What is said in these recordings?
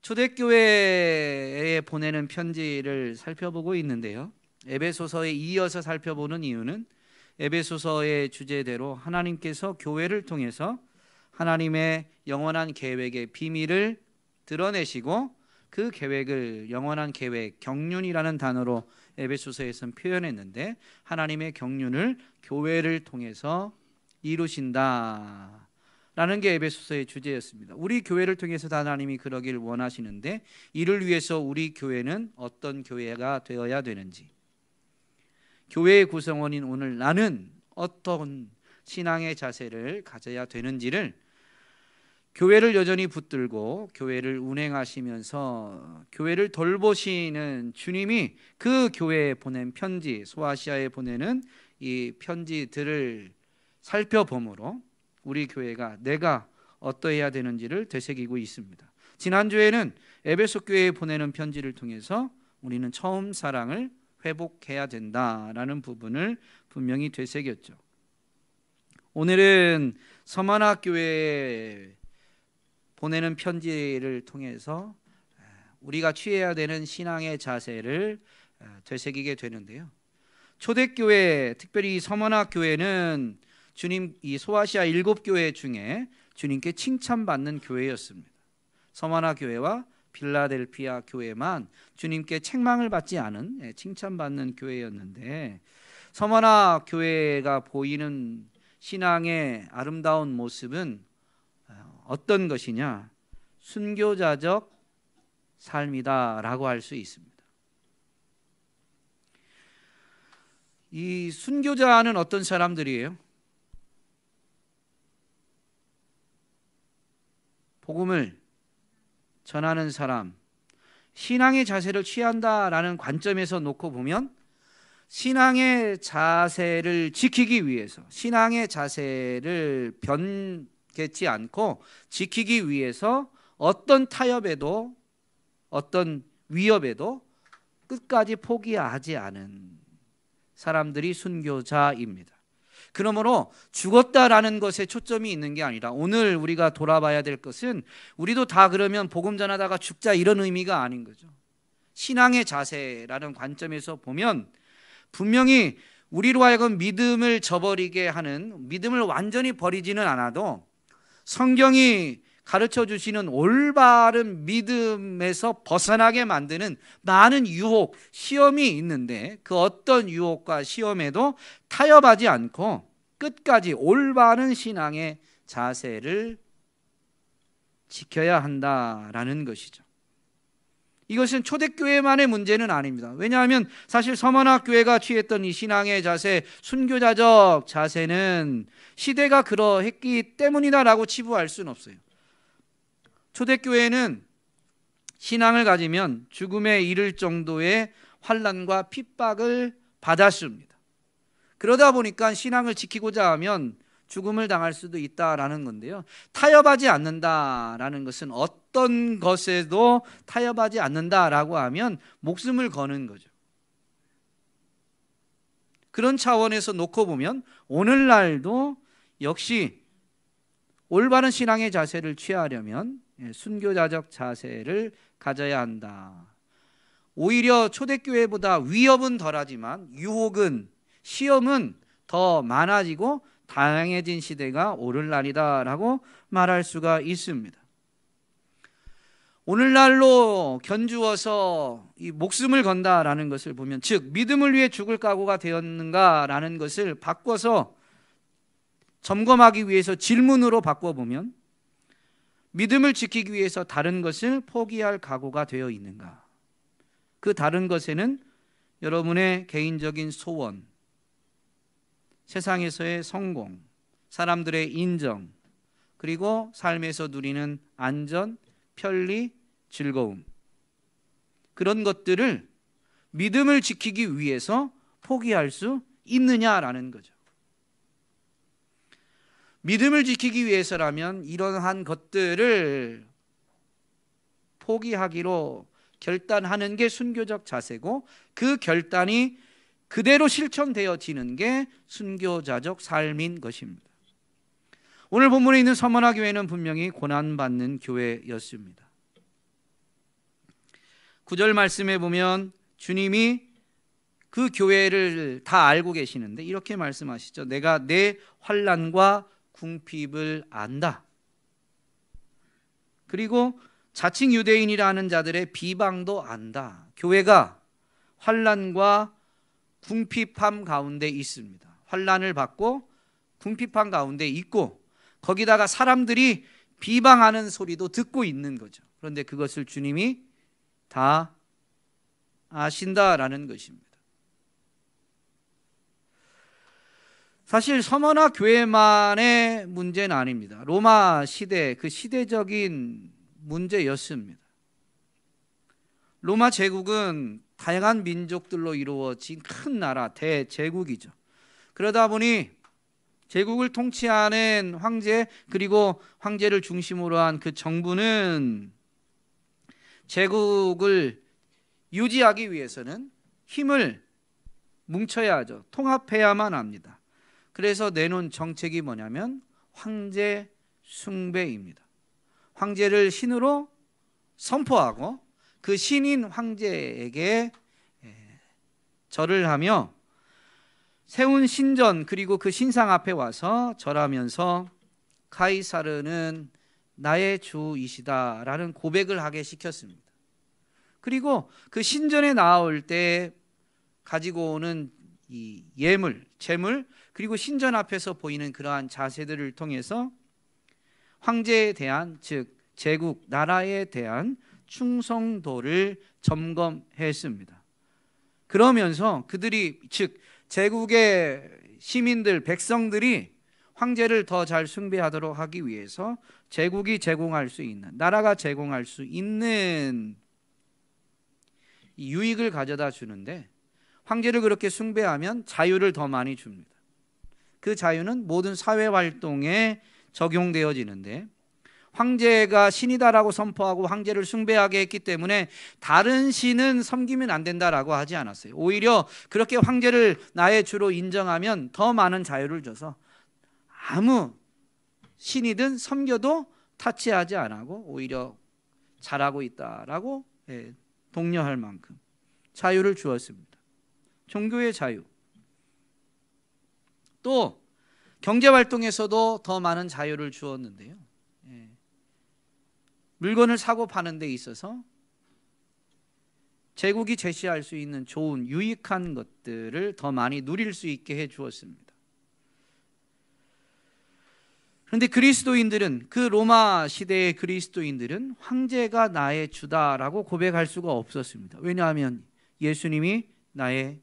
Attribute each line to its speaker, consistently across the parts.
Speaker 1: 초대교회에 보내는 편지를 살펴보고 있는데요, 에베소서에 이어서 살펴보는 이유는 에베소서의 주제대로 하나님께서 교회를 통해서 하나님의 영원한 계획의 비밀을 드러내시고 그 계획을 영원한 계획, 경륜이라는 단어로 에베소서에서는 표현했는데, 하나님의 경륜을 교회를 통해서 이루신다 라는 게 에베소서의 주제였습니다. 우리 교회를 통해서 하나님이 그러길 원하시는데, 이를 위해서 우리 교회는 어떤 교회가 되어야 되는지, 교회의 구성원인 오늘 나는 어떤 신앙의 자세를 가져야 되는지를, 교회를 여전히 붙들고 교회를 운행하시면서 교회를 돌보시는 주님이 그 교회에 보낸 편지, 소아시아에 보내는 이 편지들을 살펴보므로 우리 교회가 내가 어떠해야 되는지를 되새기고 있습니다. 지난주에는 에베소 교회에 보내는 편지를 통해서 우리는 처음 사랑을 회복해야 된다라는 부분을 분명히 되새겼죠. 오늘은 서만학 교회에 보내는 편지를 통해서 우리가 취해야 되는 신앙의 자세를 되새기게 되는데요, 초대교회, 특별히 서만학 교회는 주님, 이 소아시아 7교회 중에 주님께 칭찬받는 교회였습니다. 서마나 교회와 빌라델피아 교회만 주님께 책망을 받지 않은, 칭찬받는 교회였는데, 서마나 교회가 보이는 신앙의 아름다운 모습은 어떤 것이냐? 순교자적 삶이다라고 할 수 있습니다. 이 순교자는 어떤 사람들이에요? 복음을 전하는 사람, 신앙의 자세를 취한다라는 관점에서 놓고 보면 신앙의 자세를 지키기 위해서, 신앙의 자세를 변개치 않고 지키기 위해서 어떤 타협에도, 어떤 위협에도 끝까지 포기하지 않은 사람들이 순교자입니다. 그러므로 죽었다라는 것에 초점이 있는 게 아니라, 오늘 우리가 돌아봐야 될 것은 우리도 다 그러면 복음 전하다가 죽자 이런 의미가 아닌 거죠. 신앙의 자세라는 관점에서 보면 분명히 우리로 하여금 믿음을 저버리게 하는, 믿음을 완전히 버리지는 않아도 성경이 가르쳐 주시는 올바른 믿음에서 벗어나게 만드는 많은 유혹, 시험이 있는데, 그 어떤 유혹과 시험에도 타협하지 않고 끝까지 올바른 신앙의 자세를 지켜야 한다라는 것이죠. 이것은 초대교회만의 문제는 아닙니다. 왜냐하면 사실 서머나 교회가 취했던 이 신앙의 자세, 순교자적 자세는 시대가 그러했기 때문이다라고 치부할 수는 없어요. 초대교회는 신앙을 가지면 죽음에 이를 정도의 환난과 핍박을 받았습니다. 그러다 보니까 신앙을 지키고자 하면 죽음을 당할 수도 있다라는 건데요, 타협하지 않는다라는 것은 어떤 것에도 타협하지 않는다라고 하면 목숨을 거는 거죠. 그런 차원에서 놓고 보면 오늘날도 역시 올바른 신앙의 자세를 취하려면 순교자적 자세를 가져야 한다. 오히려 초대교회보다 위협은 덜하지만 유혹은, 시험은 더 많아지고 다양해진 시대가 오늘날이다라고 말할 수가 있습니다. 오늘날로 견주어서 이 목숨을 건다라는 것을 보면, 즉 믿음을 위해 죽을 각오가 되었는가라는 것을 바꿔서 점검하기 위해서 질문으로 바꿔보면, 믿음을 지키기 위해서 다른 것을 포기할 각오가 되어 있는가? 그 다른 것에는 여러분의 개인적인 소원, 세상에서의 성공, 사람들의 인정, 그리고 삶에서 누리는 안전, 편리, 즐거움, 그런 것들을 믿음을 지키기 위해서 포기할 수 있느냐라는 거죠. 믿음을 지키기 위해서라면 이러한 것들을 포기하기로 결단하는 게 순교적 자세고, 그 결단이 그대로 실천되어지는 게 순교자적 삶인 것입니다. 오늘 본문에 있는 서머나 교회는 분명히 고난받는 교회였습니다. 9절 말씀에 보면 주님이 그 교회를 다 알고 계시는데 이렇게 말씀하시죠. 내가 내 환난과 궁핍을 안다. 그리고 자칭 유대인이라는 자들의 비방도 안다. 교회가 환난과 궁핍함 가운데 있습니다. 환난을 받고 궁핍함 가운데 있고 거기다가 사람들이 비방하는 소리도 듣고 있는 거죠. 그런데 그것을 주님이 다 아신다라는 것입니다. 사실 서머나 교회만의 문제는 아닙니다. 로마 시대 그 시대적인 문제였습니다. 로마 제국은 다양한 민족들로 이루어진 큰 나라 대제국이죠. 그러다 보니 제국을 통치하는 황제 그리고 황제를 중심으로 한 그 정부는 제국을 유지하기 위해서는 힘을 뭉쳐야 하죠. 통합해야만 합니다. 그래서 내놓은 정책이 뭐냐면 황제 숭배입니다. 황제를 신으로 선포하고 그 신인 황제에게 절을 하며 세운 신전 그리고 그 신상 앞에 와서 절하면서 카이사르는 나의 주이시다라는 고백을 하게 시켰습니다. 그리고 그 신전에 나올 때 가지고 오는 이 예물, 재물 그리고 신전 앞에서 보이는 그러한 자세들을 통해서 황제에 대한 즉 제국 나라에 대한 충성도를 점검했습니다. 그러면서 그들이 즉 제국의 시민들 백성들이 황제를 더 잘 숭배하도록 하기 위해서 제국이 제공할 수 있는 나라가 제공할 수 있는 유익을 가져다 주는데 황제를 그렇게 숭배하면 자유를 더 많이 줍니다. 그 자유는 모든 사회 활동에 적용되어지는데 황제가 신이다라고 선포하고 황제를 숭배하게 했기 때문에 다른 신은 섬기면 안 된다라고 하지 않았어요. 오히려 그렇게 황제를 나의 주로 인정하면 더 많은 자유를 줘서 아무 신이든 섬겨도 타치하지 않고 오히려 잘하고 있다라고 독려할 만큼 자유를 주었습니다. 종교의 자유. 또 경제활동에서도 더 많은 자유를 주었는데요. 물건을 사고 파는 데 있어서 제국이 제시할 수 있는 좋은 유익한 것들을 더 많이 누릴 수 있게 해 주었습니다. 그런데 그리스도인들은 그 로마 시대의 그리스도인들은 황제가 나의 주다라고 고백할 수가 없었습니다. 왜냐하면 예수님이 나의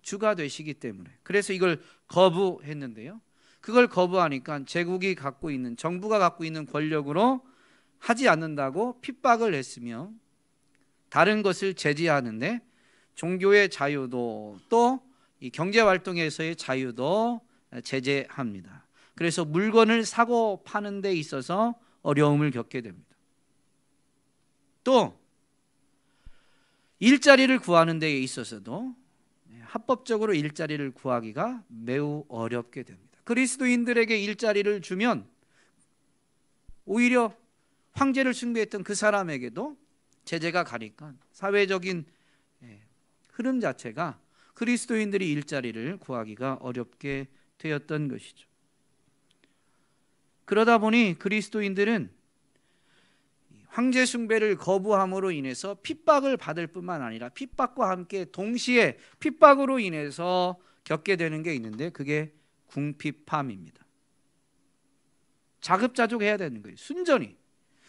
Speaker 1: 주가 되시기 때문에. 그래서 이걸 거부했는데요. 그걸 거부하니까 제국이 갖고 있는 정부가 갖고 있는 권력으로 하지 않는다고 핍박을 했으며 다른 것을 제지하는데 종교의 자유도 또 이 경제 활동에서의 자유도 제재합니다. 그래서 물건을 사고 파는 데 있어서 어려움을 겪게 됩니다. 또 일자리를 구하는 데 있어서도 합법적으로 일자리를 구하기가 매우 어렵게 됩니다. 그리스도인들에게 일자리를 주면 오히려 황제를 숭배했던 그 사람에게도 제재가 가니까 사회적인 흐름 자체가 그리스도인들이 일자리를 구하기가 어렵게 되었던 것이죠. 그러다 보니 그리스도인들은 황제 숭배를 거부함으로 인해서 핍박을 받을 뿐만 아니라 핍박과 함께 동시에 핍박으로 인해서 겪게 되는 게 있는데 그게 궁핍함입니다. 자급자족해야 되는 거예요. 순전히.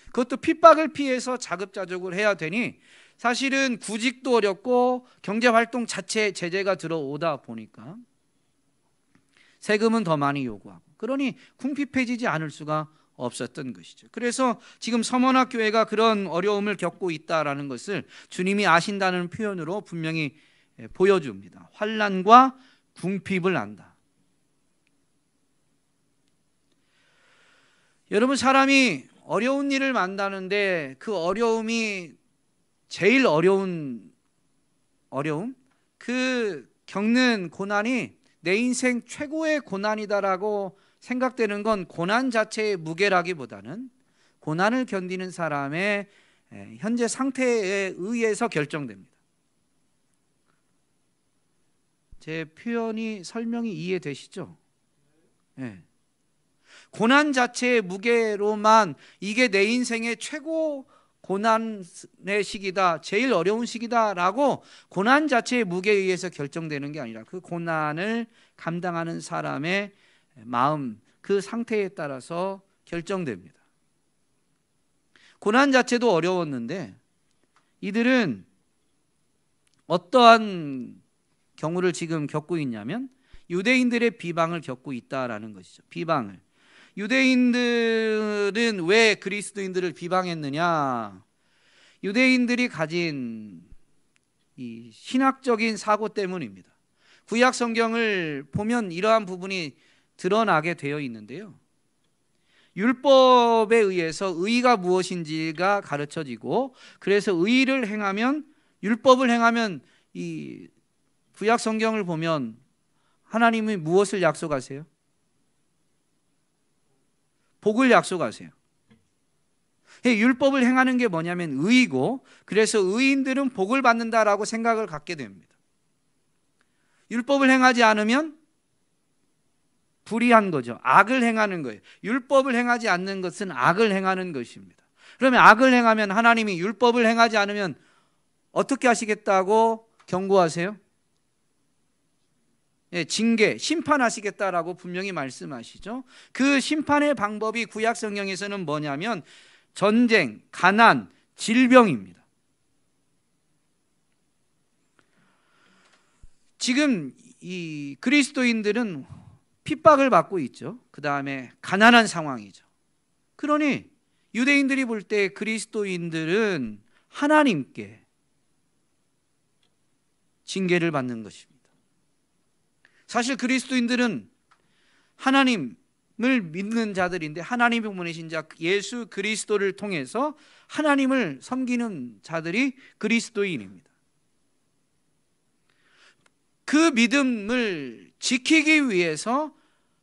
Speaker 1: 그것도 핍박을 피해서 자급자족을 해야 되니 사실은 구직도 어렵고 경제활동 자체에 제재가 들어오다 보니까 세금은 더 많이 요구하고 그러니 궁핍해지지 않을 수가 없었던 것이죠. 그래서 지금 서머나 교회가 그런 어려움을 겪고 있다라는 것을 주님이 아신다는 표현으로 분명히 보여줍니다. 환난과 궁핍을 안다. 여러분 사람이 어려운 일을 만나는데 그 어려움이 제일 어려움 그 겪는 고난이 내 인생 최고의 고난이다라고 생각되는 건 고난 자체의 무게라기보다는 고난을 견디는 사람의 현재 상태에 의해서 결정됩니다. 제 표현이 설명이 이해되시죠? 고난 자체의 무게로만 이게 내 인생의 최고 고난의 시기다, 제일 어려운 시기다라고 고난 자체의 무게에 의해서 결정되는 게 아니라 그 고난을 감당하는 사람의 마음, 그 상태에 따라서 결정됩니다. 고난 자체도 어려웠는데 이들은 어떠한 경우를 지금 겪고 있냐면 유대인들의 비방을 겪고 있다라는 것이죠. 비방을. 유대인들은 왜 그리스도인들을 비방했느냐? 유대인들이 가진 이 신학적인 사고 때문입니다. 구약 성경을 보면 이러한 부분이 드러나게 되어 있는데요. 율법에 의해서 의가 무엇인지가 가르쳐지고, 그래서 의를 행하면, 율법을 행하면, 이 구약 성경을 보면 하나님이 무엇을 약속하세요? 복을 약속하세요. 율법을 행하는 게 뭐냐면 의이고, 그래서 의인들은 복을 받는다라고 생각을 갖게 됩니다. 율법을 행하지 않으면 불의한 거죠. 악을 행하는 거예요. 율법을 행하지 않는 것은 악을 행하는 것입니다. 그러면 악을 행하면 하나님이 율법을 행하지 않으면 어떻게 하시겠다고 경고하세요? 징계, 심판하시겠다라고 분명히 말씀하시죠. 그 심판의 방법이 구약 성경에서는 뭐냐면 전쟁, 가난, 질병입니다. 지금 이 그리스도인들은 핍박을 받고 있죠. 그 다음에 가난한 상황이죠. 그러니 유대인들이 볼 때 그리스도인들은 하나님께 징계를 받는 것입니다. 사실 그리스도인들은 하나님을 믿는 자들인데, 하나님이 보내신 자 예수 그리스도를 통해서 하나님을 섬기는 자들이 그리스도인입니다. 그 믿음을 지키기 위해서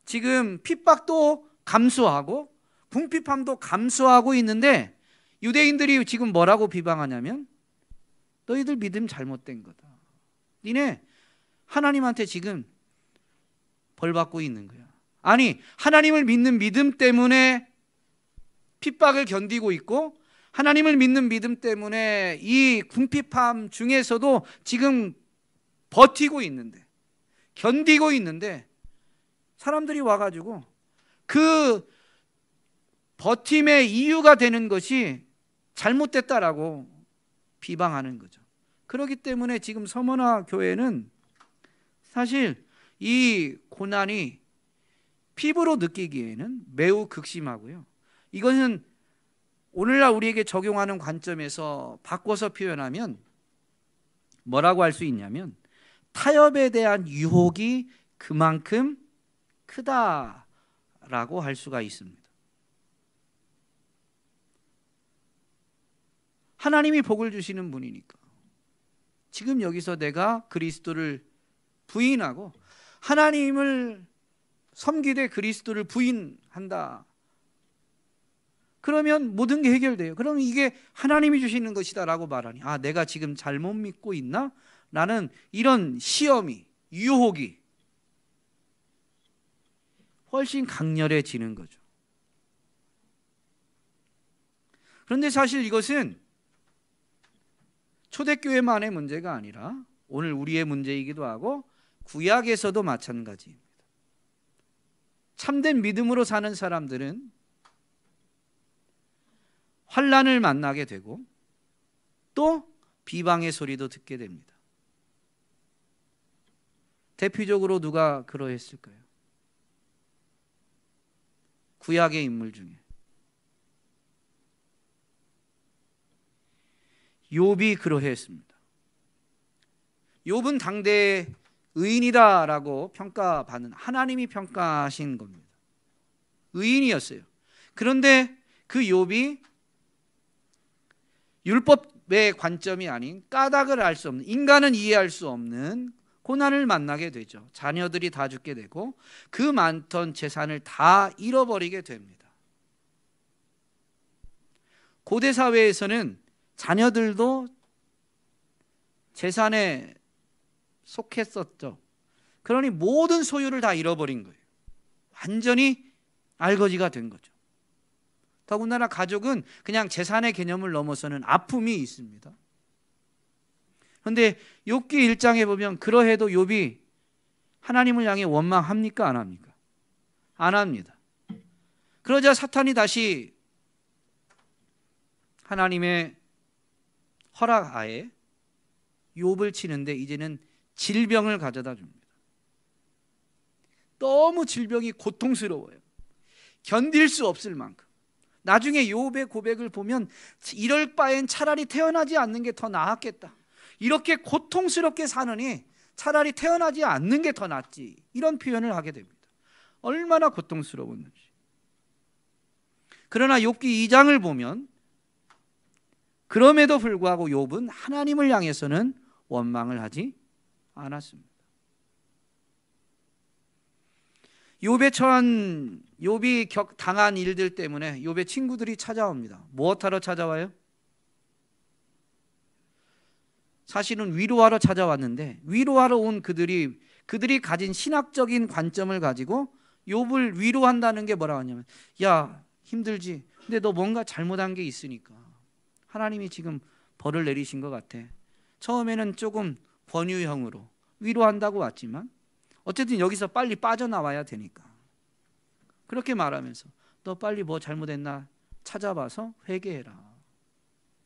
Speaker 1: 지금 핍박도 감수하고 궁핍함도 감수하고 있는데, 유대인들이 지금 뭐라고 비방하냐면 너희들 믿음 잘못된 거다. 니네 하나님한테 지금 벌 받고 있는 거야. 아니, 하나님을 믿는 믿음 때문에 핍박을 견디고 있고, 하나님을 믿는 믿음 때문에 이 궁핍함 중에서도 지금 버티고 있는데, 견디고 있는데, 사람들이 와가지고 그 버팀의 이유가 되는 것이 잘못됐다라고 비방하는 거죠. 그렇기 때문에 지금 서머나 교회는 사실 이 고난이 피부로 느끼기에는 매우 극심하고요. 이것은 오늘날 우리에게 적용하는 관점에서 바꿔서 표현하면 뭐라고 할 수 있냐면 타협에 대한 유혹이 그만큼 크다라고 할 수가 있습니다. 하나님이 복을 주시는 분이니까 지금 여기서 내가 그리스도를 부인하고 하나님을 섬기되 그리스도를 부인한다. 그러면 모든 게 해결돼요. 그러면 이게 하나님이 주시는 것이다라고 말하니, 아, 내가 지금 잘못 믿고 있나? 라는 이런 시험이, 유혹이 훨씬 강렬해지는 거죠. 그런데 사실 이것은 초대교회만의 문제가 아니라 오늘 우리의 문제이기도 하고 구약에서도 마찬가지입니다. 참된 믿음으로 사는 사람들은 환난을 만나게 되고 또 비방의 소리도 듣게 됩니다. 대표적으로 누가 그러했을까요? 구약의 인물 중에 욥이 그러했습니다. 욥은 당대의 의인이다라고 평가받는, 하나님이 평가하신 겁니다. 의인이었어요. 그런데 그 욥이 율법의 관점이 아닌 까닭을 알 수 없는, 인간은 이해할 수 없는 고난을 만나게 되죠. 자녀들이 다 죽게 되고 그 많던 재산을 다 잃어버리게 됩니다. 고대 사회에서는 자녀들도 재산에 속했었죠. 그러니 모든 소유를 다 잃어버린 거예요. 완전히 알거지가 된 거죠. 더군다나 가족은 그냥 재산의 개념을 넘어서는 아픔이 있습니다. 그런데 욥기 1장에 보면 그러해도 욥이 하나님을 향해 원망합니까? 안 합니까? 안 합니다. 그러자 사탄이 다시 하나님의 허락하에 욥을 치는데 이제는 질병을 가져다 줍니다. 너무 질병이 고통스러워요. 견딜 수 없을 만큼. 나중에 욥의 고백을 보면 이럴 바엔 차라리 태어나지 않는 게 더 나았겠다. 이렇게 고통스럽게 사느니 차라리 태어나지 않는 게 더 낫지. 이런 표현을 하게 됩니다. 얼마나 고통스러웠는지. 그러나 욥기 2장을 보면 그럼에도 불구하고 욥은 하나님을 향해서는 원망을 하지 않았습니다. 욥이 당한 일들 때문에 욥의 친구들이 찾아옵니다. 무엇하러 찾아와요? 사실은 위로하러 찾아왔는데 위로하러 온 그들이 가진 신학적인 관점을 가지고 욥을 위로한다는 게 뭐라고 하냐면, 야 힘들지? 근데 너 뭔가 잘못한 게 있으니까 하나님이 지금 벌을 내리신 것 같아. 처음에는 조금 권유형으로 위로한다고 왔지만 어쨌든 여기서 빨리 빠져나와야 되니까 그렇게 말하면서 너 빨리 뭐 잘못했나 찾아봐서 회개해라.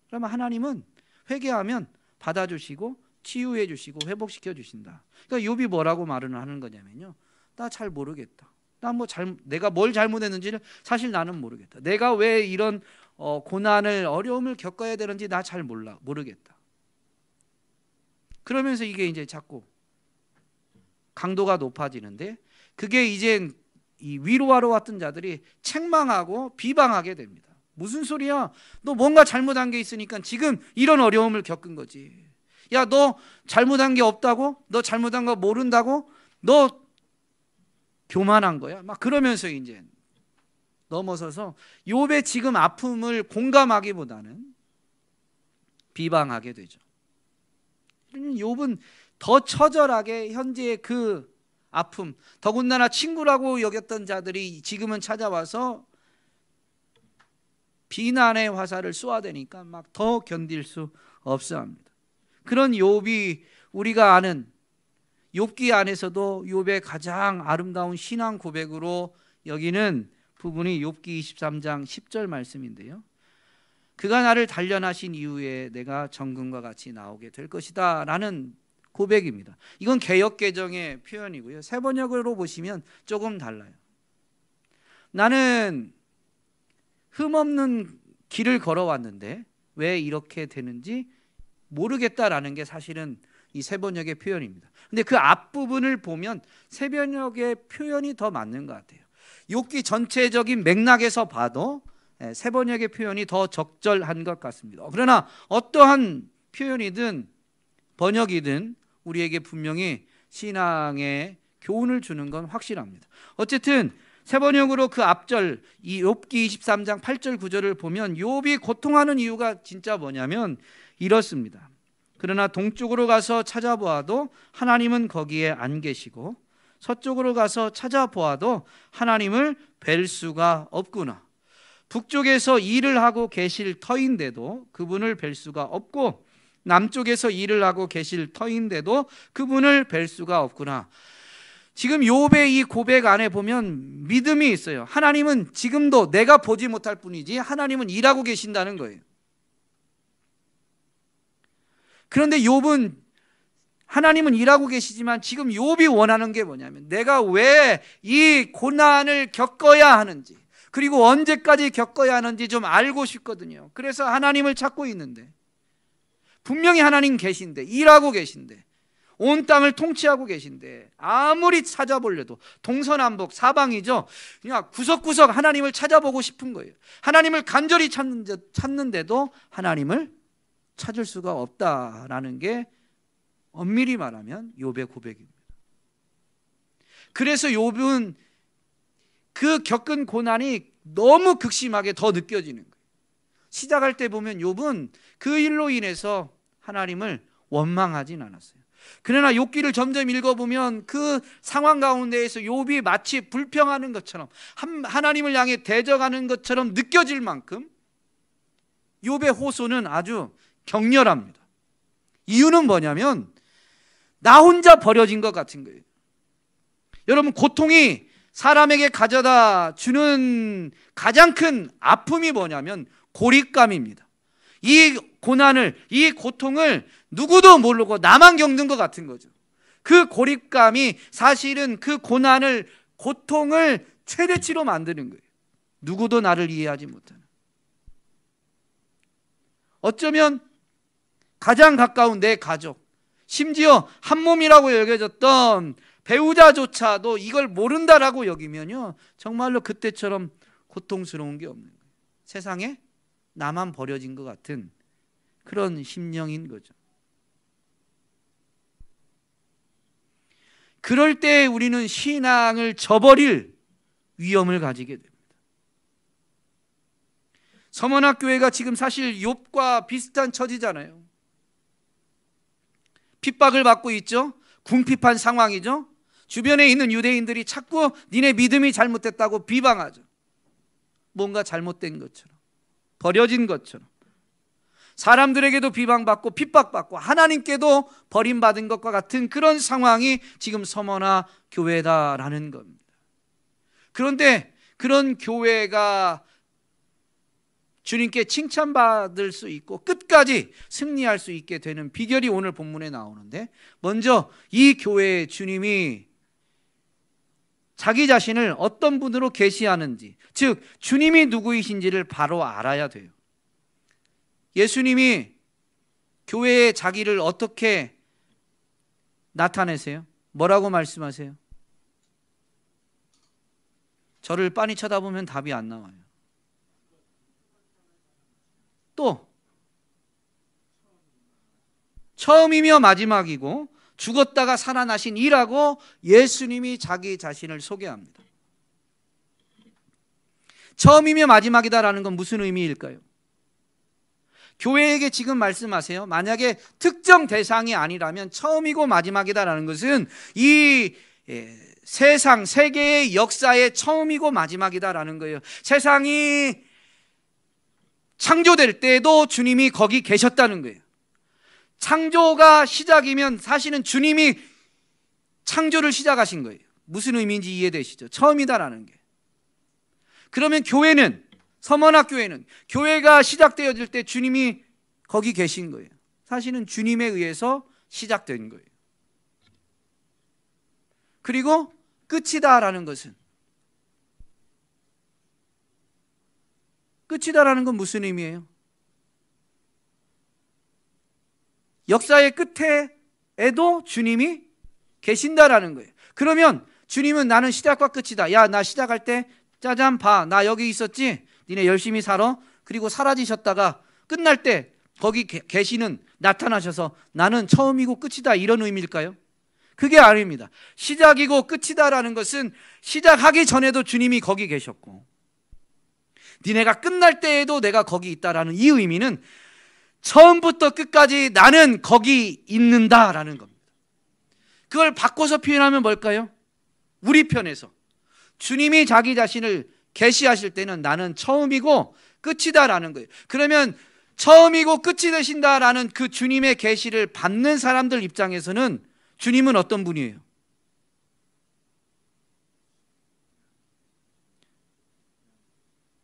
Speaker 1: 그러면 하나님은 회개하면 받아주시고 치유해 주시고 회복시켜 주신다. 그러니까 욥이 뭐라고 말을 하는 거냐면요, 나 잘 모르겠다. 내가 뭘 잘못했는지를 사실 나는 모르겠다. 내가 왜 이런 고난을 어려움을 겪어야 되는지 나 잘 모르겠다. 그러면서 이게 이제 자꾸 강도가 높아지는데 그게 이제 이 위로하러 왔던 자들이 책망하고 비방하게 됩니다. 무슨 소리야? 너 뭔가 잘못한 게 있으니까 지금 이런 어려움을 겪은 거지. 야, 너 잘못한 게 없다고? 너 잘못한 거 모른다고? 너 교만한 거야? 막 그러면서 이제 넘어서서 욥의 지금 아픔을 공감하기보다는 비방하게 되죠. 욥은 더 처절하게 현재의 그 아픔, 더군다나 친구라고 여겼던 자들이 지금은 찾아와서 비난의 화살을 쏘아대니까 막 더 견딜 수 없어 합니다. 그런 욥이 우리가 아는 욥기 안에서도 욥의 가장 아름다운 신앙 고백으로 여기는 부분이 욥기 23장 10절 말씀인데요. 그가 나를 단련하신 이후에 내가 정금과 같이 나오게 될 것이다 라는 고백입니다. 이건 개역개정의 표현이고요. 세번역으로 보시면 조금 달라요. 나는 흠없는 길을 걸어왔는데 왜 이렇게 되는지 모르겠다라는 게 사실은 이 세번역의 표현입니다. 근데 그 앞부분을 보면 세번역의 표현이 더 맞는 것 같아요. 욥기 전체적인 맥락에서 봐도 세번역의 표현이 더 적절한 것 같습니다. 그러나 어떠한 표현이든 번역이든 우리에게 분명히 신앙의 교훈을 주는 건 확실합니다. 어쨌든 세번역으로 그 앞절 이 욥기 23장 8절 9절을 보면 욥이 고통하는 이유가 진짜 뭐냐면 이렇습니다. 그러나 동쪽으로 가서 찾아보아도 하나님은 거기에 안 계시고 서쪽으로 가서 찾아보아도 하나님을 뵐 수가 없구나. 북쪽에서 일을 하고 계실 터인데도 그분을 뵐 수가 없고 남쪽에서 일을 하고 계실 터인데도 그분을 뵐 수가 없구나. 지금 욥의 이 고백 안에 보면 믿음이 있어요. 하나님은 지금도 내가 보지 못할 뿐이지 하나님은 일하고 계신다는 거예요. 그런데 욥은 하나님은 일하고 계시지만 지금 욥이 원하는 게 뭐냐면 내가 왜 이 고난을 겪어야 하는지 그리고 언제까지 겪어야 하는지 좀 알고 싶거든요. 그래서 하나님을 찾고 있는데 분명히 하나님 계신데 일하고 계신데 온 땅을 통치하고 계신데 아무리 찾아보려도 동서남북 사방이죠. 그냥 구석구석 하나님을 찾아보고 싶은 거예요. 하나님을 간절히 찾는데도 하나님을 찾을 수가 없다라는 게 엄밀히 말하면 욥의 고백입니다. 그래서 욥은 그 겪은 고난이 너무 극심하게 더 느껴지는 거예요. 시작할 때 보면 욥은 그 일로 인해서 하나님을 원망하진 않았어요. 그러나 욥기를 점점 읽어보면 그 상황 가운데에서 욥이 마치 불평하는 것처럼, 하나님을 향해 대적하는 것처럼 느껴질 만큼 욥의 호소는 아주 격렬합니다. 이유는 뭐냐면 나 혼자 버려진 것 같은 거예요. 여러분, 고통이 사람에게 가져다 주는 가장 큰 아픔이 뭐냐면 고립감입니다. 이 고난을, 이 고통을 누구도 모르고 나만 겪는 것 같은 거죠. 그 고립감이 사실은 그 고난을, 고통을 최대치로 만드는 거예요. 누구도 나를 이해하지 못하는. 어쩌면 가장 가까운 내 가족, 심지어 한 몸이라고 여겨졌던 배우자조차도 이걸 모른다라고 여기면요, 정말로 그때처럼 고통스러운 게 없는 거예요. 세상에 나만 버려진 것 같은 그런 심령인 거죠. 그럴 때 우리는 신앙을 저버릴 위험을 가지게 됩니다. 서머나교회가 지금 사실 욥과 비슷한 처지잖아요. 핍박을 받고 있죠. 궁핍한 상황이죠. 주변에 있는 유대인들이 자꾸 니네 믿음이 잘못됐다고 비방하죠. 뭔가 잘못된 것처럼, 버려진 것처럼, 사람들에게도 비방받고 핍박받고 하나님께도 버림받은 것과 같은 그런 상황이 지금 서머나 교회다라는 겁니다. 그런데 그런 교회가 주님께 칭찬받을 수 있고 끝까지 승리할 수 있게 되는 비결이 오늘 본문에 나오는데, 먼저 이 교회에 주님이 자기 자신을 어떤 분으로 계시하는지, 즉 주님이 누구이신지를 바로 알아야 돼요. 예수님이 교회에 자기를 어떻게 나타내세요? 뭐라고 말씀하세요? 저를 빤히 쳐다보면 답이 안 나와요. 또 처음이며 마지막이고 죽었다가 살아나신 이라고 예수님이 자기 자신을 소개합니다. 처음이며 마지막이다라는 건 무슨 의미일까요? 교회에게 지금 말씀하세요. 만약에 특정 대상이 아니라면 처음이고 마지막이다라는 것은 이 세상, 세계의 역사의 처음이고 마지막이다라는 거예요. 세상이 창조될 때에도 주님이 거기 계셨다는 거예요. 창조가 시작이면 사실은 주님이 창조를 시작하신 거예요. 무슨 의미인지 이해되시죠? 처음이다라는 게. 그러면 교회는, 서머나 교회는, 교회가 시작되어질 때 주님이 거기 계신 거예요. 사실은 주님에 의해서 시작된 거예요. 그리고 끝이다라는 것은, 끝이다라는 건 무슨 의미예요? 역사의 끝에도 주님이 계신다라는 거예요. 그러면 주님은 나는 시작과 끝이다. 야, 나 시작할 때 짜잔 봐, 나 여기 있었지? 니네 열심히 살아? 그리고 사라지셨다가 끝날 때 거기 계시는, 나타나셔서 나는 처음이고 끝이다, 이런 의미일까요? 그게 아닙니다. 시작이고 끝이다라는 것은 시작하기 전에도 주님이 거기 계셨고 니네가 끝날 때에도 내가 거기 있다라는 이 의미는 처음부터 끝까지 나는 거기 있는다라는 겁니다. 그걸 바꿔서 표현하면 뭘까요? 우리 편에서 주님이 자기 자신을 계시하실 때는 나는 처음이고 끝이다라는 거예요. 그러면 처음이고 끝이 되신다라는 그 주님의 계시를 받는 사람들 입장에서는 주님은 어떤 분이에요?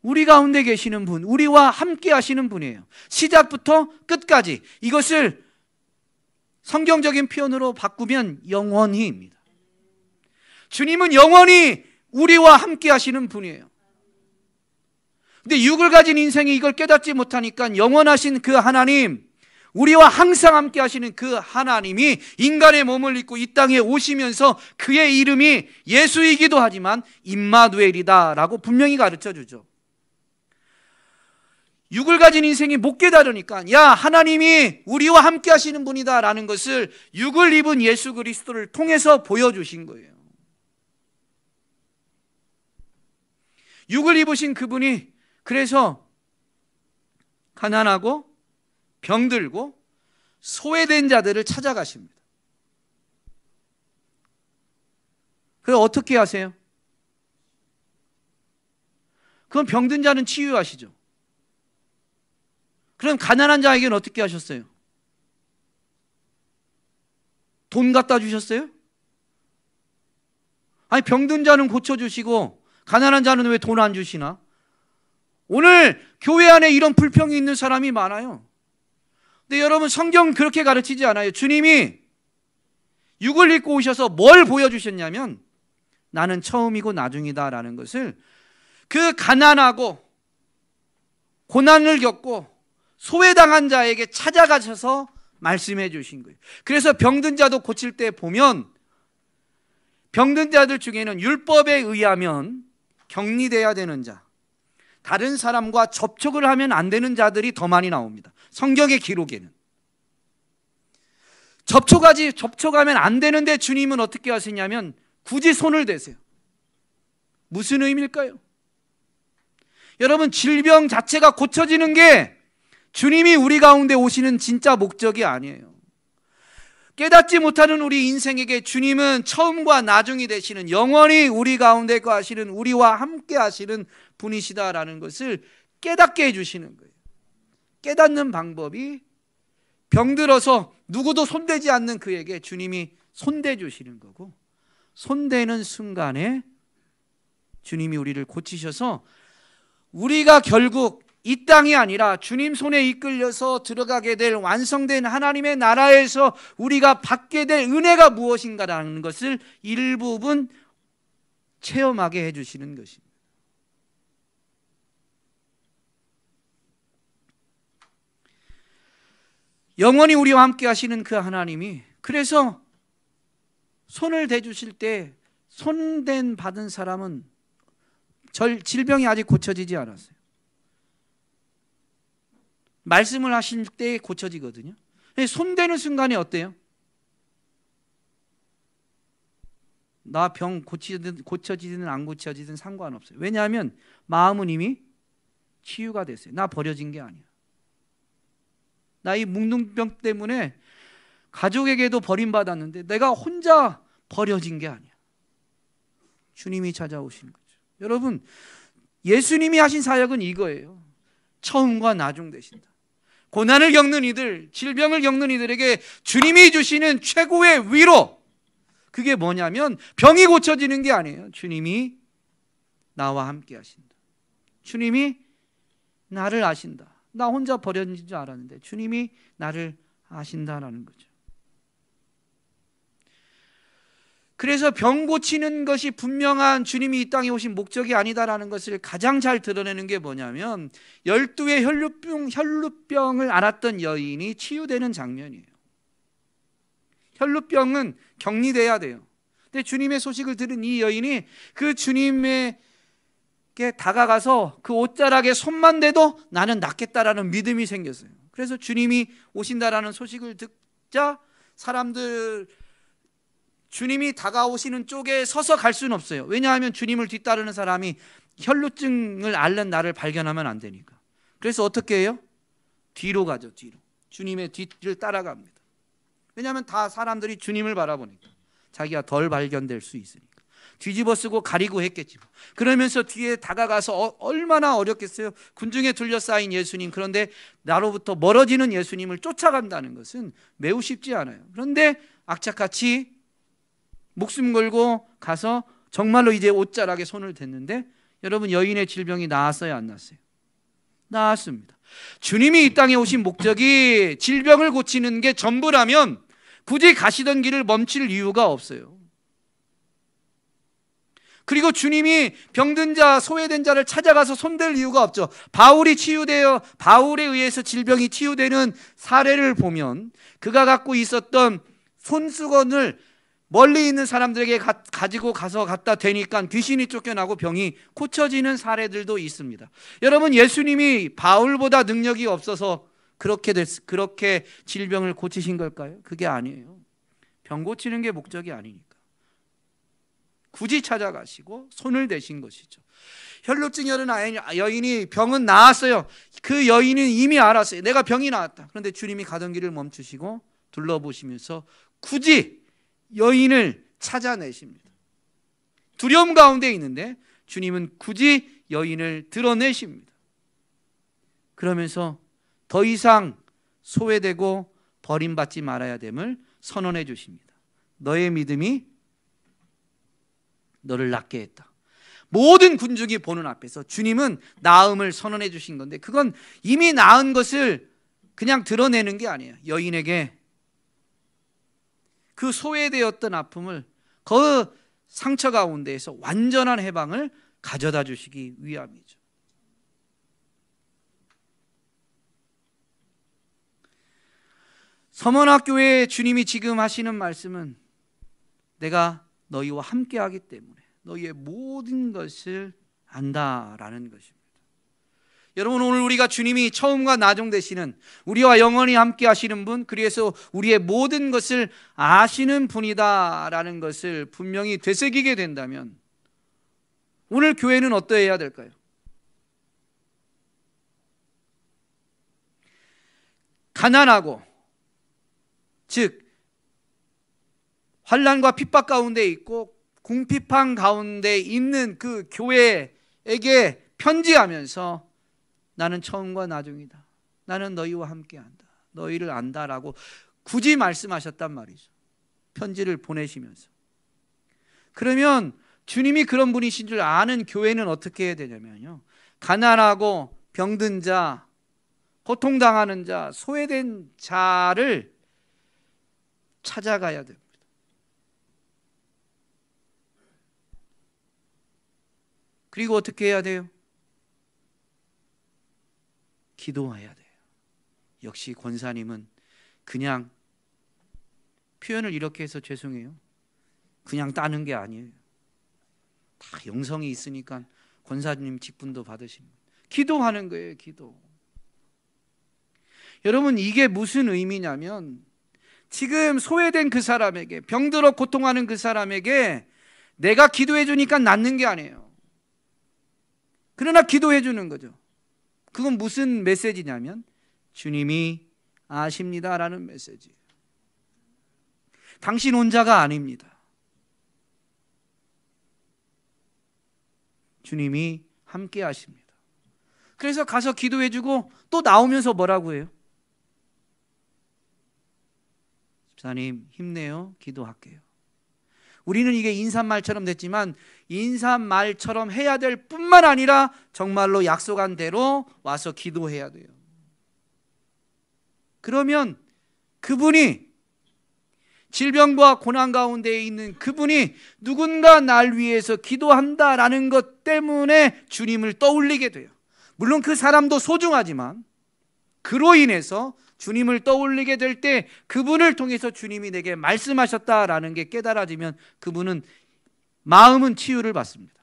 Speaker 1: 우리 가운데 계시는 분, 우리와 함께 하시는 분이에요. 시작부터 끝까지. 이것을 성경적인 표현으로 바꾸면 영원히입니다. 주님은 영원히 우리와 함께 하시는 분이에요. 근데 육을 가진 인생이 이걸 깨닫지 못하니까 영원하신 그 하나님, 우리와 항상 함께 하시는 그 하나님이 인간의 몸을 입고 이 땅에 오시면서 그의 이름이 예수이기도 하지만 임마누엘이다라고 분명히 가르쳐 주죠. 육을 가진 인생이 못 깨달으니까 야, 하나님이 우리와 함께 하시는 분이다라는 것을 육을 입은 예수 그리스도를 통해서 보여주신 거예요. 육을 입으신 그분이 그래서 가난하고 병들고 소외된 자들을 찾아가십니다. 그럼 어떻게 하세요? 그럼 병든 자는 치유하시죠. 그럼 가난한 자에게는 어떻게 하셨어요? 돈 갖다 주셨어요? 아니, 병든 자는 고쳐주시고 가난한 자는 왜 돈 안 주시나? 오늘 교회 안에 이런 불평이 있는 사람이 많아요. 근데 여러분, 성경 그렇게 가르치지 않아요. 주님이 육을 입고 오셔서 뭘 보여주셨냐면 나는 처음이고 나중이다 라는 것을 그 가난하고 고난을 겪고 소외당한 자에게 찾아가셔서 말씀해 주신 거예요. 그래서 병든 자도 고칠 때 보면 병든 자들 중에는 율법에 의하면 격리돼야 되는 자, 다른 사람과 접촉을 하면 안 되는 자들이 더 많이 나옵니다. 성경의 기록에는 접촉하면 안 되는데 주님은 어떻게 하시냐면 굳이 손을 대세요. 무슨 의미일까요? 여러분, 질병 자체가 고쳐지는 게 주님이 우리 가운데 오시는 진짜 목적이 아니에요. 깨닫지 못하는 우리 인생에게 주님은 처음과 나중이 되시는, 영원히 우리 가운데 거하시는, 우리와 함께 하시는 분이시다라는 것을 깨닫게 해주시는 거예요. 깨닫는 방법이 병들어서 누구도 손대지 않는 그에게 주님이 손대 주시는 거고, 손대는 순간에 주님이 우리를 고치셔서 우리가 결국 이 땅이 아니라 주님 손에 이끌려서 들어가게 될 완성된 하나님의 나라에서 우리가 받게 될 은혜가 무엇인가라는 것을 일부분 체험하게 해주시는 것입니다. 영원히 우리와 함께 하시는 그 하나님이, 그래서 손을 대주실 때 손댄 받은 사람은 질병이 아직 고쳐지지 않았어요. 말씀을 하실 때 고쳐지거든요. 손대는 순간에 어때요? 나 병 고쳐지든 안 고쳐지든 상관없어요. 왜냐하면 마음은 이미 치유가 됐어요. 나 버려진 게 아니야. 나 이 묵는병 때문에 가족에게도 버림받았는데 내가 혼자 버려진 게 아니야. 주님이 찾아오신 거죠. 여러분, 예수님이 하신 사역은 이거예요. 처음과 나중 되신다. 고난을 겪는 이들, 질병을 겪는 이들에게 주님이 주시는 최고의 위로, 그게 뭐냐면 병이 고쳐지는 게 아니에요. 주님이 나와 함께 하신다. 주님이 나를 아신다. 나 혼자 버려진 줄 알았는데 주님이 나를 아신다라는 거죠. 그래서 병 고치는 것이 분명한 주님이 이 땅에 오신 목적이 아니다라는 것을 가장 잘 드러내는 게 뭐냐면 12의 혈루병을 앓았던 여인이 치유되는 장면이에요. 혈루병은 격리돼야 돼요. 근데 주님의 소식을 들은 이 여인이 그 주님에게 다가가서 그 옷자락에 손만 대도 나는 낫겠다라는 믿음이 생겼어요. 그래서 주님이 오신다라는 소식을 듣자 사람들, 주님이 다가오시는 쪽에 서서 갈 수는 없어요. 왜냐하면 주님을 뒤따르는 사람이 혈루증을 앓는 나를 발견하면 안 되니까. 그래서 어떻게 해요? 뒤로 가죠. 뒤로. 주님의 뒤를 따라갑니다. 왜냐하면 다 사람들이 주님을 바라보니까 자기가 덜 발견될 수 있으니까. 뒤집어 쓰고 가리고 했겠지만, 그러면서 뒤에 다가가서 얼마나 어렵겠어요. 군중에 둘러싸인 예수님, 그런데 나로부터 멀어지는 예수님을 쫓아간다는 것은 매우 쉽지 않아요. 그런데 악착같이 목숨 걸고 가서 정말로 이제 옷자락에 손을 댔는데, 여러분, 여인의 질병이 나았어요, 안 나았어요? 나았습니다. 주님이 이 땅에 오신 목적이 질병을 고치는 게 전부라면 굳이 가시던 길을 멈출 이유가 없어요. 그리고 주님이 병든 자, 소외된 자를 찾아가서 손댈 이유가 없죠. 바울에 의해서 질병이 치유되는 사례를 보면 그가 갖고 있었던 손수건을 멀리 있는 사람들에게 가지고 가서 갖다 대니까 귀신이 쫓겨나고 병이 고쳐지는 사례들도 있습니다. 여러분, 예수님이 바울보다 능력이 없어서 그렇게 질병을 고치신 걸까요? 그게 아니에요. 병 고치는 게 목적이 아니니까. 굳이 찾아가시고 손을 대신 것이죠. 혈루증이 어린 여인이 병은 나았어요. 그 여인은 이미 알았어요. 내가 병이 나았다. 그런데 주님이 가던 길을 멈추시고 둘러보시면서 굳이 여인을 찾아내십니다. 두려움 가운데 있는데 주님은 굳이 여인을 드러내십니다. 그러면서 더 이상 소외되고 버림받지 말아야 됨을 선언해 주십니다. 너의 믿음이 너를 낫게 했다. 모든 군중이 보는 앞에서 주님은 나음을 선언해 주신 건데, 그건 이미 나은 것을 그냥 드러내는 게 아니에요. 여인에게 그 소외되었던 아픔을, 그 상처 가운데에서 완전한 해방을 가져다 주시기 위함이죠. 서문학교에 주님이 지금 하시는 말씀은 내가 너희와 함께하기 때문에 너희의 모든 것을 안다라는 것입니다. 여러분, 오늘 우리가 주님이 처음과 나중 되시는, 우리와 영원히 함께 하시는 분, 그래서 우리의 모든 것을 아시는 분이다라는 것을 분명히 되새기게 된다면 오늘 교회는 어떠해야 될까요? 가난하고, 즉 환난과 핍박 가운데 있고 궁핍한 가운데 있는 그 교회에게 편지하면서 나는 처음과 나중이다, 나는 너희와 함께한다, 너희를 안다라고 굳이 말씀하셨단 말이죠. 편지를 보내시면서. 그러면 주님이 그런 분이신 줄 아는 교회는 어떻게 해야 되냐면요, 가난하고 병든 자, 고통당하는 자, 소외된 자를 찾아가야 됩니다. 그리고 어떻게 해야 돼요? 기도해야 돼요. 역시 권사님은 그냥, 표현을 이렇게 해서 죄송해요, 그냥 따는 게 아니에요. 다 영성이 있으니까 권사님 직분도 받으십니다. 기도하는 거예요. 기도. 여러분, 이게 무슨 의미냐면 지금 소외된 그 사람에게, 병들어 고통하는 그 사람에게 내가 기도해 주니까 낫는 게 아니에요. 그러나 기도해 주는 거죠. 그건 무슨 메시지냐면 주님이 아십니다라는 메시지예요. 당신 혼자가 아닙니다. 주님이 함께 하십니다. 그래서 가서 기도해 주고 또 나오면서 뭐라고 해요? 집사님 힘내요, 기도할게요. 우리는 이게 인사말처럼 됐지만 인사말처럼 해야 될 뿐만 아니라 정말로 약속한 대로 와서 기도해야 돼요. 그러면 그분이, 질병과 고난 가운데 있는 그분이 누군가 날 위해서 기도한다라는 것 때문에 주님을 떠올리게 돼요. 물론 그 사람도 소중하지만 그로 인해서 주님을 떠올리게 될 때 그분을 통해서 주님이 내게 말씀하셨다라는 게 깨달아지면 그분은, 마음은 치유를 받습니다.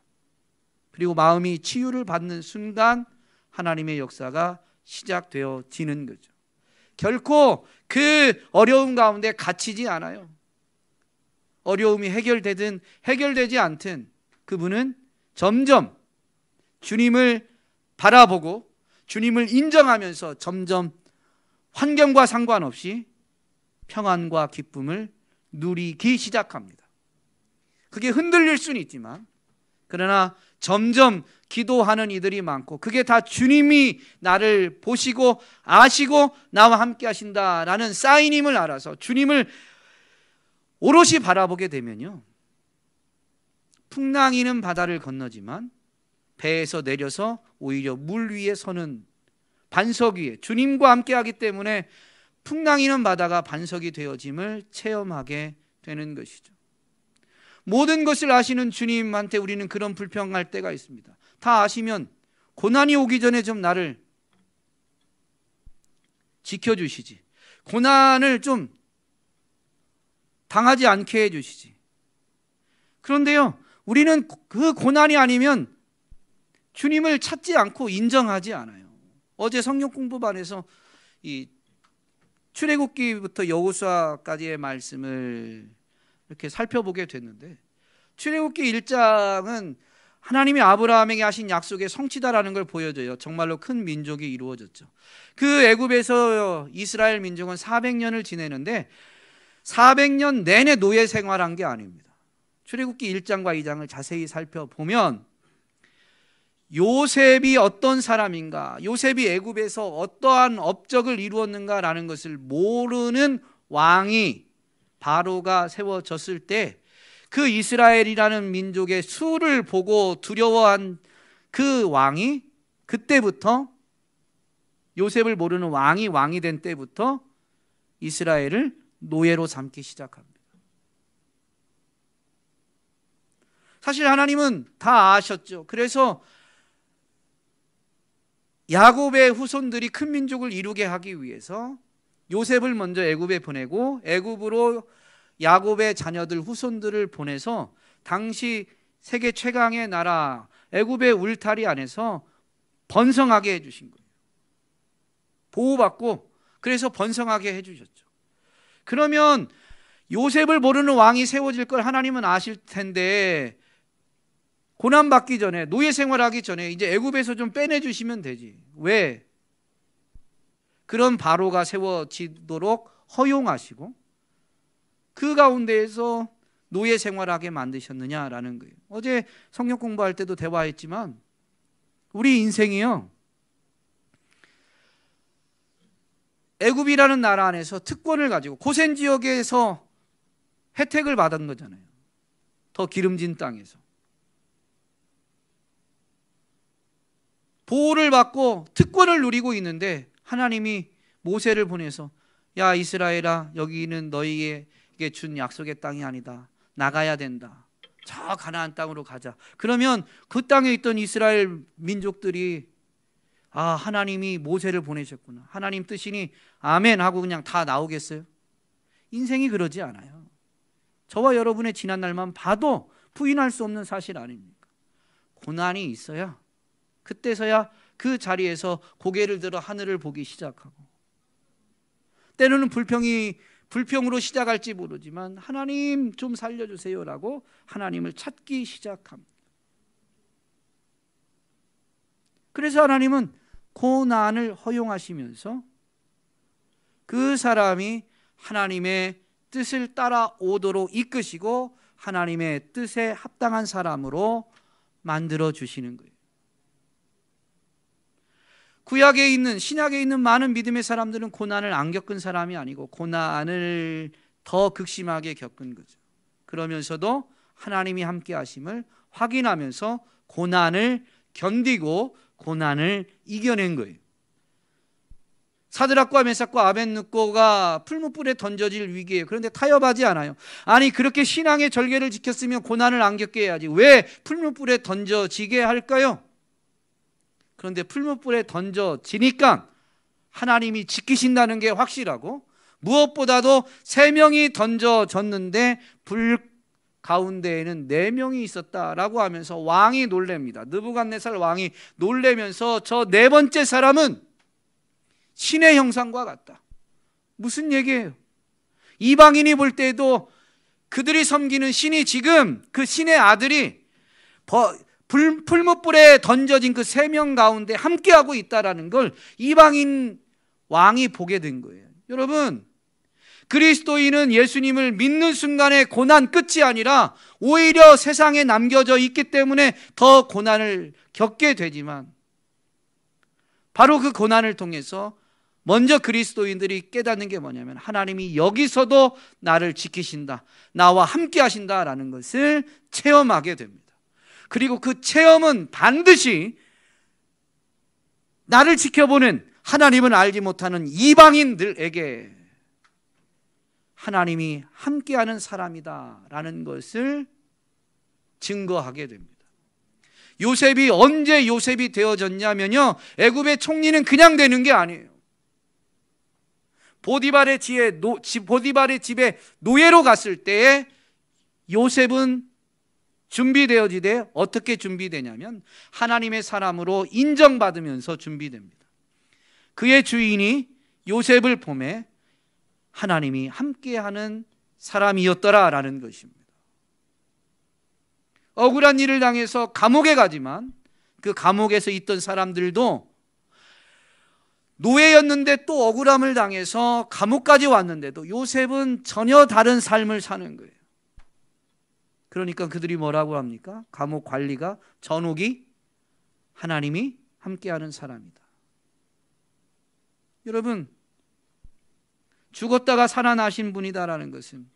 Speaker 1: 그리고 마음이 치유를 받는 순간 하나님의 역사가 시작되어지는 거죠. 결코 그 어려움 가운데 갇히지 않아요. 어려움이 해결되든 해결되지 않든 그분은 점점 주님을 바라보고 주님을 인정하면서 점점 환경과 상관없이 평안과 기쁨을 누리기 시작합니다. 그게 흔들릴 수는 있지만, 그러나 점점 기도하는 이들이 많고, 그게 다 주님이 나를 보시고 아시고 나와 함께 하신다라는 사인임을 알아서 주님을 오롯이 바라보게 되면요, 풍랑이는 바다를 건너지만 배에서 내려서 오히려 물 위에 서는 반석 위에, 주님과 함께 하기 때문에 풍랑이는 바다가 반석이 되어짐을 체험하게 되는 것이죠. 모든 것을 아시는 주님한테 우리는 그런 불평할 때가 있습니다. 다 아시면 고난이 오기 전에 좀 나를 지켜주시지, 고난을 좀 당하지 않게 해주시지. 그런데요, 우리는 그 고난이 아니면 주님을 찾지 않고 인정하지 않아요. 어제 성경 공부반에서 이 출애굽기부터 여호수아까지의 말씀을 이렇게 살펴보게 됐는데, 출애굽기 1장은 하나님이 아브라함에게 하신 약속의 성취다라는 걸 보여줘요. 정말로 큰 민족이 이루어졌죠. 그 애굽에서 이스라엘 민족은 400년을 지내는데 400년 내내 노예 생활한 게 아닙니다. 출애굽기 1장과 2장을 자세히 살펴보면 요셉이 어떤 사람인가, 요셉이 애굽에서 어떠한 업적을 이루었는가라는 것을 모르는 왕이 바로가 세워졌을 때 그 이스라엘이라는 민족의 수를 보고 두려워한 그 왕이 그때부터, 요셉을 모르는 왕이 된 때부터 이스라엘을 노예로 삼기 시작합니다. 사실 하나님은 다 아셨죠. 그래서 야곱의 후손들이 큰 민족을 이루게 하기 위해서 요셉을 먼저 애굽에 보내고 애굽으로 야곱의 자녀들 후손들을 보내서 당시 세계 최강의 나라 애굽의 울타리 안에서 번성하게 해주신 거예요. 보호받고 그래서 번성하게 해주셨죠. 그러면 요셉을 모르는 왕이 세워질 걸 하나님은 아실 텐데 고난받기 전에, 노예 생활하기 전에 이제 애굽에서 좀 빼내주시면 되지. 왜? 그런 바로가 세워지도록 허용하시고 그 가운데에서 노예 생활하게 만드셨느냐라는 거예요. 어제 성경 공부할 때도 대화했지만 우리 인생이요, 애굽이라는 나라 안에서 특권을 가지고 고센 지역에서 혜택을 받은 거잖아요. 더 기름진 땅에서 보호를 받고 특권을 누리고 있는데 하나님이 모세를 보내서 야 이스라엘아, 여기는 너희에게 준 약속의 땅이 아니다. 나가야 된다. 저 가나안 땅으로 가자. 그러면 그 땅에 있던 이스라엘 민족들이 아, 하나님이 모세를 보내셨구나, 하나님 뜻이니 아멘 하고 그냥 다 나오겠어요? 인생이 그러지 않아요. 저와 여러분의 지난 날만 봐도 부인할 수 없는 사실 아닙니까? 고난이 있어야, 그때서야 그 자리에서 고개를 들어 하늘을 보기 시작하고, 때로는 불평으로 시작할지 모르지만 하나님 좀 살려주세요라고 하나님을 찾기 시작합니다. 그래서 하나님은 고난을 허용하시면서 그 사람이 하나님의 뜻을 따라오도록 이끄시고 하나님의 뜻에 합당한 사람으로 만들어 주시는 거예요. 구약에 있는, 신약에 있는 많은 믿음의 사람들은 고난을 안 겪은 사람이 아니고 고난을 더 극심하게 겪은 거죠. 그러면서도 하나님이 함께 하심을 확인하면서 고난을 견디고 고난을 이겨낸 거예요. 사드락과 메삭과 아벳느고가 풀무불에 던져질 위기예요. 그런데 타협하지 않아요. 아니, 그렇게 신앙의 절개를 지켰으면 고난을 안 겪게 해야지 왜 풀무불에 던져지게 할까요? 그런데 풀무불에 던져지니까 하나님이 지키신다는 게 확실하고, 무엇보다도 3명이 던져졌는데 불 가운데에는 4명이 있었다라고 하면서 왕이 놀랍니다. 느부갓네살 왕이 놀라면서 저 4번째 사람은 신의 형상과 같다. 무슨 얘기예요? 이방인이 볼 때도 그들이 섬기는 신이 지금 그 신의 아들이 풀무불에 던져진 그 3명 가운데 함께하고 있다라는 걸 이방인 왕이 보게 된 거예요. 여러분, 그리스도인은 예수님을 믿는 순간에 고난 끝이 아니라 오히려 세상에 남겨져 있기 때문에 더 고난을 겪게 되지만, 바로 그 고난을 통해서 먼저 그리스도인들이 깨닫는 게 뭐냐면 하나님이 여기서도 나를 지키신다, 나와 함께 하신다라는 것을 체험하게 됩니다. 그리고 그 체험은 반드시 나를 지켜보는, 하나님은 알지 못하는 이방인들에게 하나님이 함께하는 사람이다라는 것을 증거하게 됩니다. 요셉이 언제 요셉이 되어졌냐면요, 애굽의 총리는 그냥 되는 게 아니에요. 보디발의 집에 노예로 갔을 때에 요셉은 준비되어지되, 어떻게 준비되냐면 하나님의 사람으로 인정받으면서 준비됩니다. 그의 주인이 요셉을 보매 하나님이 함께하는 사람이었더라라는 것입니다. 억울한 일을 당해서 감옥에 가지만 그 감옥에서 있던 사람들도 노예였는데 또 억울함을 당해서 감옥까지 왔는데도 요셉은 전혀 다른 삶을 사는 거예요. 그러니까 그들이 뭐라고 합니까? 감옥 관리가, 전옥이 하나님이 함께하는 사람이다. 여러분, 죽었다가 살아나신 분이다라는 것은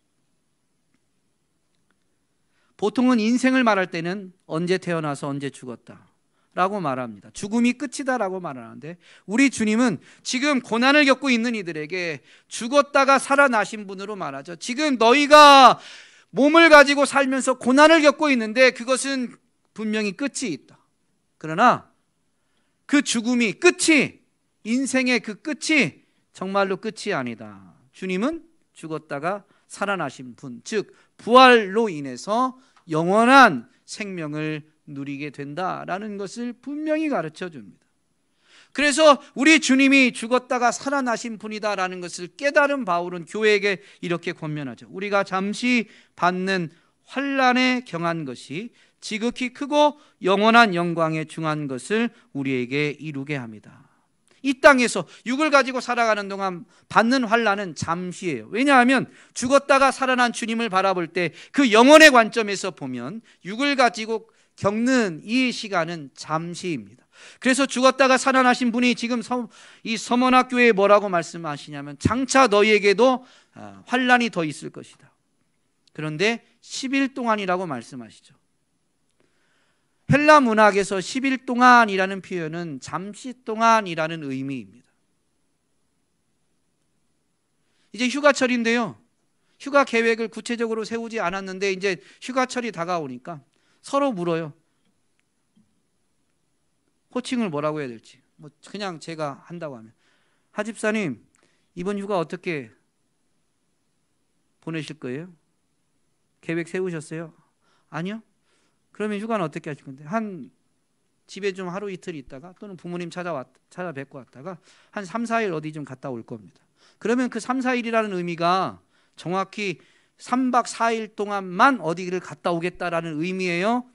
Speaker 1: 보통은 인생을 말할 때는 언제 태어나서 언제 죽었다 라고 말합니다. 죽음이 끝이다 라고 말하는데, 우리 주님은 지금 고난을 겪고 있는 이들에게 죽었다가 살아나신 분으로 말하죠. 지금 너희가 몸을 가지고 살면서 고난을 겪고 있는데 그것은 분명히 끝이 있다. 그러나 그 죽음이, 끝이, 인생의 그 끝이 정말로 끝이 아니다. 주님은 죽었다가 살아나신 분, 즉 부활로 인해서 영원한 생명을 누리게 된다라는 것을 분명히 가르쳐 줍니다. 그래서 우리 주님이 죽었다가 살아나신 분이다라는 것을 깨달은 바울은 교회에게 이렇게 권면하죠. 우리가 잠시 받는 환난에 경한 것이 지극히 크고 영원한 영광에 중한 것을 우리에게 이루게 합니다. 이 땅에서 육을 가지고 살아가는 동안 받는 환난은 잠시예요. 왜냐하면 죽었다가 살아난 주님을 바라볼 때 그 영혼의 관점에서 보면 육을 가지고 겪는 이 시간은 잠시입니다. 그래서 죽었다가 살아나신 분이 지금 이 서머나교회에 뭐라고 말씀하시냐면, 장차 너희에게도 환난이 더 있을 것이다. 그런데 10일 동안이라고 말씀하시죠. 헬라 문학에서 10일 동안이라는 표현은 잠시 동안이라는 의미입니다. 이제 휴가철인데요, 휴가 계획을 구체적으로 세우지 않았는데 이제 휴가철이 다가오니까 서로 물어요. 호칭을 뭐라고 해야 될지. 뭐 그냥 제가 한다고 하면, 하집사님 이번 휴가 어떻게 보내실 거예요? 계획 세우셨어요? 아니요? 그러면 휴가는 어떻게 하실 건데? 한 집에 좀 하루 이틀 있다가, 또는 부모님 찾아뵙고 왔다가 한 3, 4일 어디 좀 갔다 올 겁니다. 그러면 그 3, 4일이라는 의미가 정확히 3박 4일 동안만 어디를 갔다 오겠다라는 의미예요?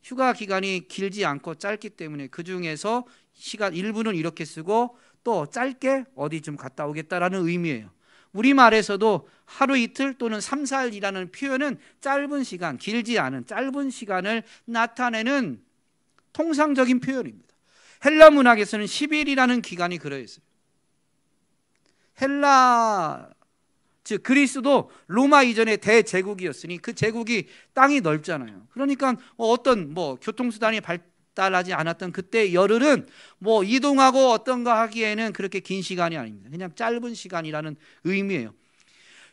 Speaker 1: 휴가 기간이 길지 않고 짧기 때문에 그 중에서 시간 일부는 이렇게 쓰고 또 짧게 어디 좀 갔다 오겠다라는 의미예요. 우리말에서도 하루 이틀 또는 3, 4일이라는 표현은 짧은 시간, 길지 않은 짧은 시간을 나타내는 통상적인 표현입니다. 헬라 문학에서는 10일이라는 기간이 그려있어요. 헬라, 즉 그리스도 로마 이전의 대제국이었으니 그 제국이 땅이 넓잖아요. 그러니까 어떤 교통수단이 발달하지 않았던 그때 열흘은 이동하고 어떤가 하기에는 그렇게 긴 시간이 아닙니다. 그냥 짧은 시간이라는 의미예요.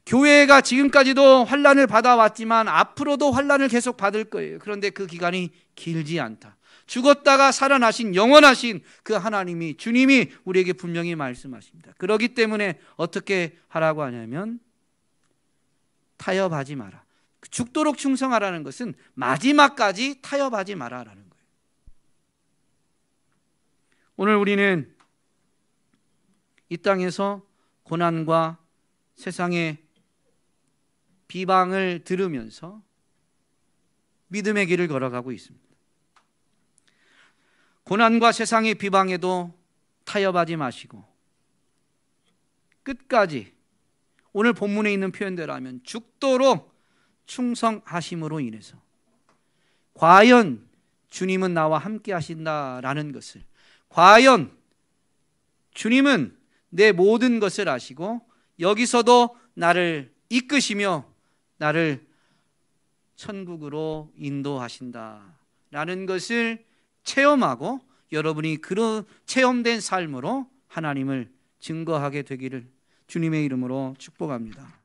Speaker 1: 교회가 지금까지도 환난을 받아왔지만 앞으로도 환난을 계속 받을 거예요. 그런데 그 기간이 길지 않다. 죽었다가 살아나신 영원하신 그 하나님이, 주님이 우리에게 분명히 말씀하십니다. 그렇기 때문에 어떻게 하라고 하냐면, 타협하지 마라. 죽도록 충성하라는 것은 마지막까지 타협하지 마라라는 거예요. 오늘 우리는 이 땅에서 고난과 세상의 비방을 들으면서 믿음의 길을 걸어가고 있습니다. 고난과 세상의 비방에도 타협하지 마시고 끝까지, 오늘 본문에 있는 표현대로 하면 죽도록 충성하심으로 인해서 과연 주님은 나와 함께 하신다라는 것을, 과연 주님은 내 모든 것을 아시고 여기서도 나를 이끄시며 나를 천국으로 인도하신다라는 것을 체험하고, 여러분이 그런 체험된 삶으로 하나님을 증거하게 되기를 주님의 이름으로 축복합니다.